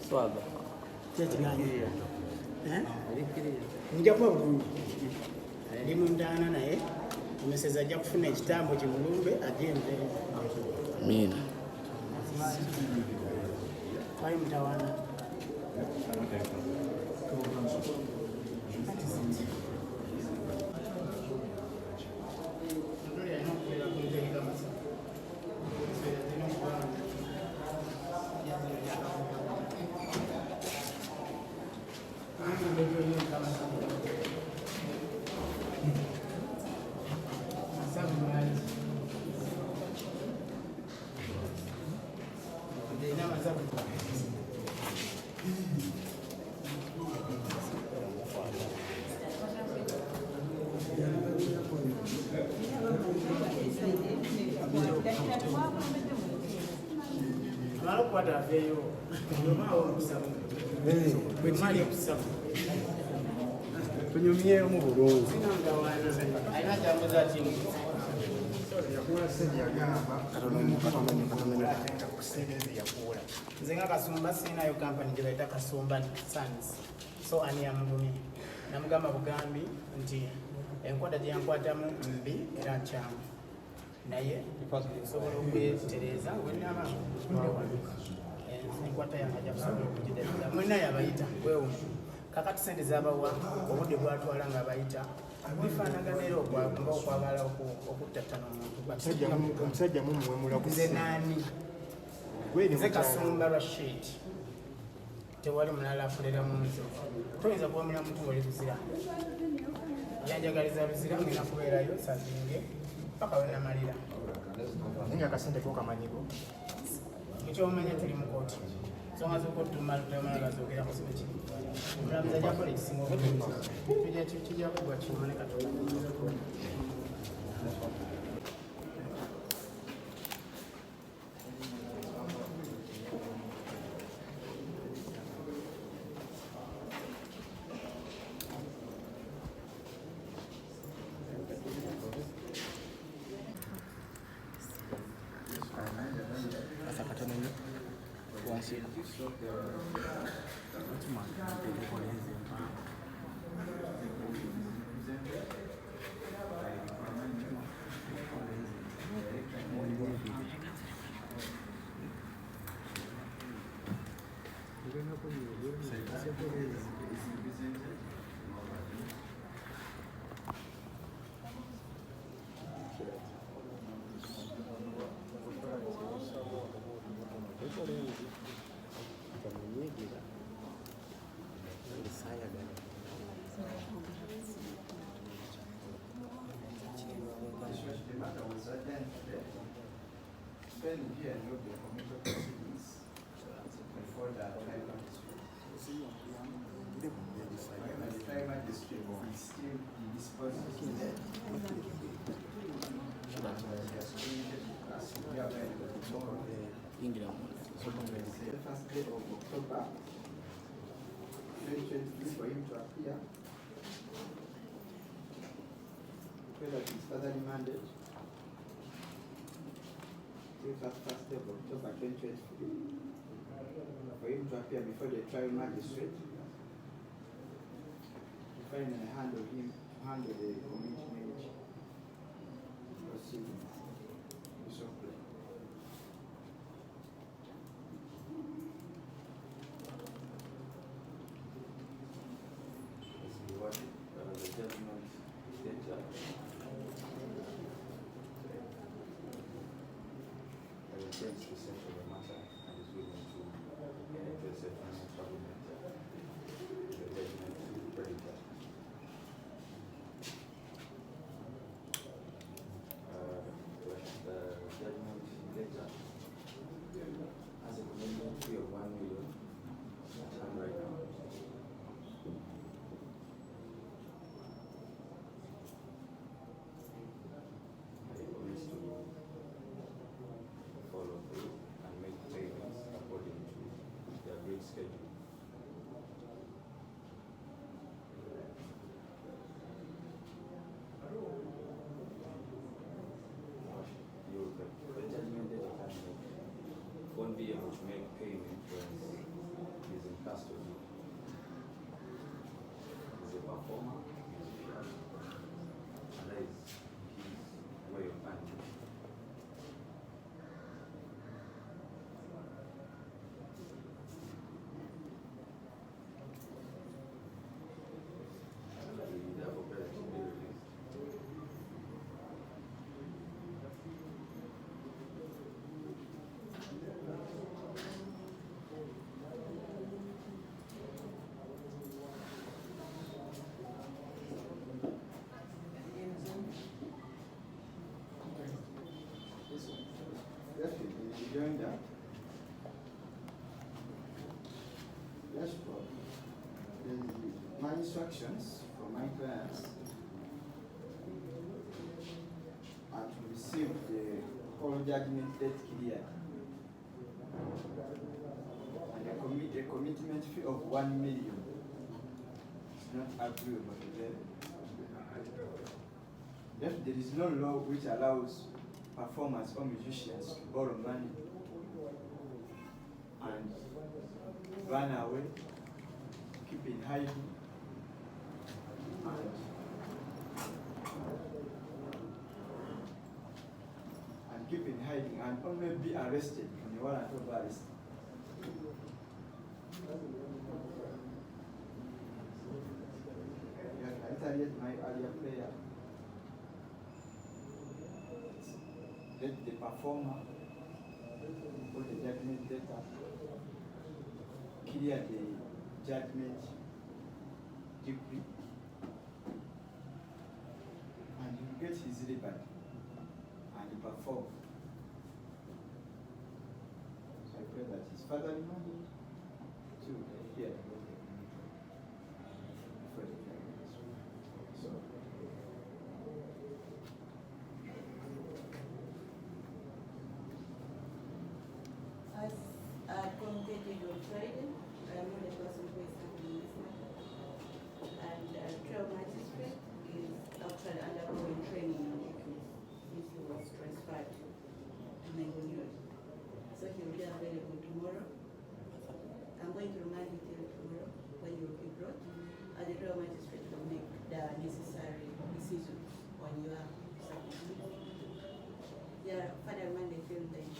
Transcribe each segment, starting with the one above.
Swahaba. Nja kuba bulungi ndi mundaana naye omusezi ajja kufuna ekitambo kimulumbe ajje embeera. Amina. Twali mutawaana. Tunyumyemu bulungi. Nze nga Kasumba sirinayo kampani gye bayita Kasumba Sons, so ani yamugumye namugamba bugambi nti enkwata gye yankwatamu mbi era nkyamu naye nsobola okwetereza wenaba enkwata yange ajja kusobola okugidereza mwenaye abayita weewumu kakati sente zabawa obudde bwatwala nga abayita bifaanagana era okwagala okuttattana omuntu. Omusajja mumuwemula nze naani nze Kasumba Rashid, tewali mulala akolera mu nze. Toyinza kuwamula muntu ng'oli Luzira. Yanjagaliza Luzira ngenda kubeerayo sazinge paka we namalira. Naye akasente ko kamanyiko. Ekyomanya tuli mu kooti. Nsonga z'okooti tumala gazoogera ku sibe kiri. Omulamuzi ajja kukola ekisinga oba kijja kugwa kiuma ne Katonda. Further remanded till first day of October 2023 for him to appear before the trial magistrate to find and handle him to handle the community marriage proceedings. performer, analyze his way of acting. During that, dashboard, my instructions for my clients are to receive the whole judgment date cleared and a commitment fee of 1 million. It's not agreeable to them. If there is no law which allows performers or musicians to borrow money and run away, keep in hiding, and keep in hiding and only be arrested on a warrant of arrest. I reiterate my earlier prayer. Let the performer or the judgment data clear the judgment decree and he will get his liberty and perform. So I pray that his father-in-law to hear the word before the judgment. So as communicated on Friday, I am not a person who is handling this matter. And trial magistrate is actually undergoing training on the case since he was transferred to Nairobi. So he will be available tomorrow. I'm going to remind you till tomorrow when you will be brought. And the trial magistrate will make the necessary decisions on your submission. Yeah, Father Monday, film day.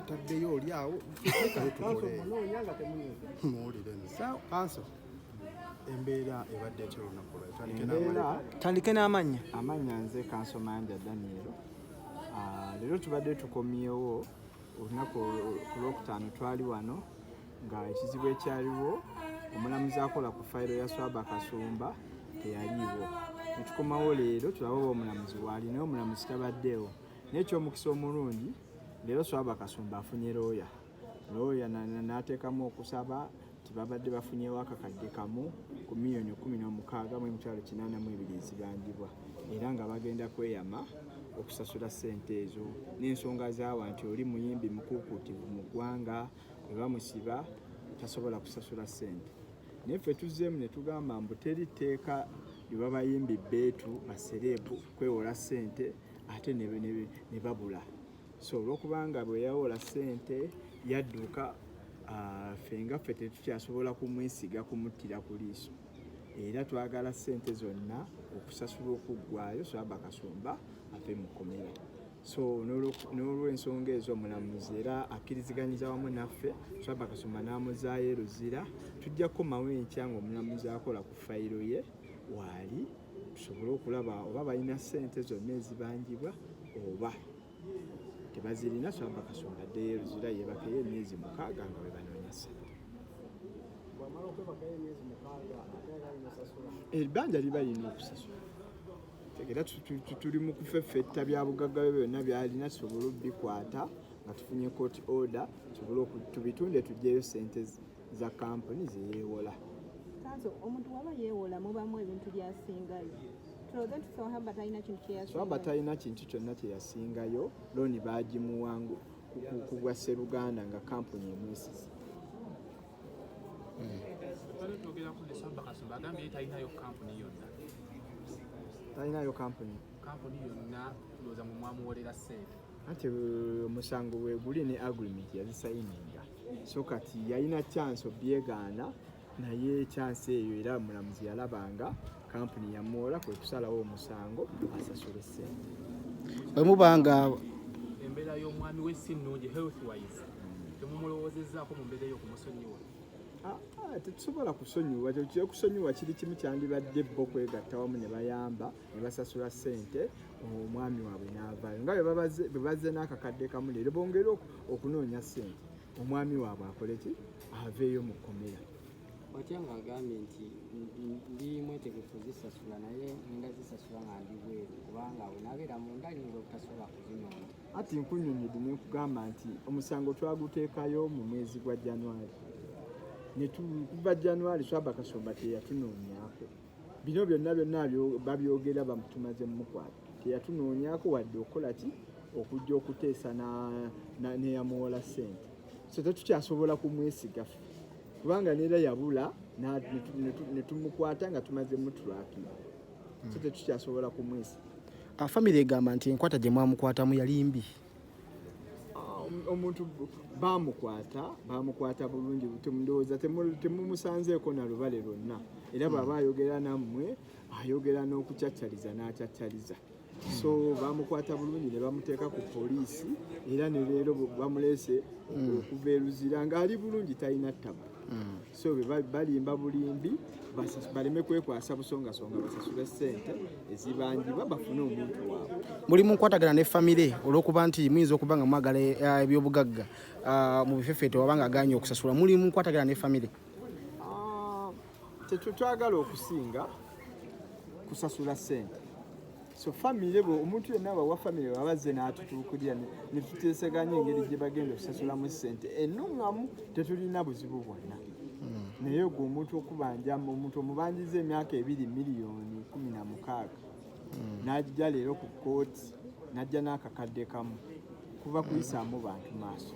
tetaddeyo oli awo muwulire kanso embeera ebadde ekyo olunaku tandike n'amannya nze kanso Manja Daniel. Leero tubadde tukomyewo olunaku ku Lwokutaano twali wano nga ekizibu ekyaliwo omulamuzi akola ku fayiro ya Swahaba Kasumba teyaliiwo. Ne tukomawo leero tulabe oba omulamuzi waali naye omulamuzi tabaddeewo. Naye eky'omukisa omulungi leero Swahaba Kasumba afunye looya n'ateekamu okusaba nti babadde bafunyewo akakadde kamu ku miliyoni 16,882 ezibangibwa era nga bagenda kweyama okusasula ssente ezo n'ensonga zaawa nti oli muyimbi mukuukutivu mu ggwanga bwe bamusiba tasobola kusasula ssente. Naye ffe tuzzeemu ne tugamba mbu teri tteeka lye babayimbi beetu basereebu kwewola ssente ate ne babula. So olw'okubanga bwe yawola ssente yadduka ffe nga ffe tetukyasobola kumwesiga kumuttira ku liiso era twagala ssente zonna okusasula okuggwaayo Swahaba Kasumba ave mu kkomera. So n'olw'ensonga ezo omulamuzi era akkiriziganyiza wamu naffe Swahaba Kasumba n'amuzaayo Luzira. Tujja kukomawo enkya ng'omulamuzi akola ku fayiro ye waali tusobole okulaba oba balina ssente zonna ezibanjibwa oba tebazirina. Swahaba Kasumba addeyo Luzira yeebakeyo emyezi 6 nga bwe banoonya ssente. Ebbanja liba lirina okusasula. Tegera tuli mu kufeffetta bya bugagga bye byonna byalina tusobole obikwata nga tufunye court order tusobole tubitunde tuggyeyo ssente za kampuni zeyeewola. Kanso omuntu waba yeewola mubamu ebintu byasingayo. Tuloze nti Swahaba talina kintu kye yasingayo. Swahaba talina kintu kyonna kye yasingayo. Looni baagimuwangu ku bwa Sseruganda nga kampuni emwesize. Talinayo kampuni yonna tulowooza mu mwamuwolera ssente. anti omusango weeguli ne agreement yazisayininga, so kati yalina chance obyegaana naye chance eyo era omulamuzi yalabanga kampuni yamuwola kwe kusalawo omusango asasule ssente. Bwe mubanga embeera y'omwami we si nnungi health wise temumulowoozezaako mu mbeera y'okumusonyiwa. Tetusobola kusonyiwa, kusonyiwa kiri kimu kyandibadde bo kwegatta wamu ne bayamba ne basasula ssente omwami waabwe n'avaayo nga bwe bazze n'akakadde kamu leero bongera okunoonya ssente omwami waabwe akole ki aveeyo mu kkomera. Watyanga agambye nti ndi mwetegefu zisasula naye ngenda zisasula nga ndi bweru kubanga bwe nabeera munda nyinza obutasobola kuzinoonya. Ati nkunnyonnyodde ne nkugamba nti omusango twaguteekayo mu mwezi gwa January. Kuva January Swahaba Kasumba teyatunoonyaako. Bino byonna babyogera bamutumaze mukwata. Teyatunoonyaako wadde okola ki okujja okuteesa neyamuwola ssente. So tetukyasobola kumwesiga kubanga neera yabula ne tumukwata nga tumaze mutulakinga. So tetukyasobola kumwesiga. family egamba nti enkwata gye mwamukwatamu yali mbi. Omuntu bamukwata bulungi, ndowooza temumusanzeeko na lubale lwonna, era bw'aba ayogera nammwe ayogera n'okucaccaliza n'acaccaliza. So bamukwata bulungi ne bamuteeka ku poliisi era ne leero bamuleese okuva e Luzira ng'ali bulungi talina ttaba. So balimba bulimbi baleme kwekwasa busongasonga basasule ssente ezibanjibwa bafune omuntu waabwe. Muli mu nkwatagana ne famire olw'okuba nti muyinza okuba nga mwagala ebyobugagga mu bifefeete wabanga aganye okusasula, muli mu nkwatagana ne famire? Tetwagala okusinga kusasula ssente. So family omuntu yenna bawa family babazze n'atutuukirira ne tuteeseganya engeri gye bagenda okusasulamu ssente ennuŋŋamu tetulina buzibu bwonna. Naye gwe omuntu okubanja omuntu omubanjiza emyaka 2 miliyoni 16 n'ajja leero ku kooti n'ajja n'akakadde kamu kuva kuyisaamu bantu maaso.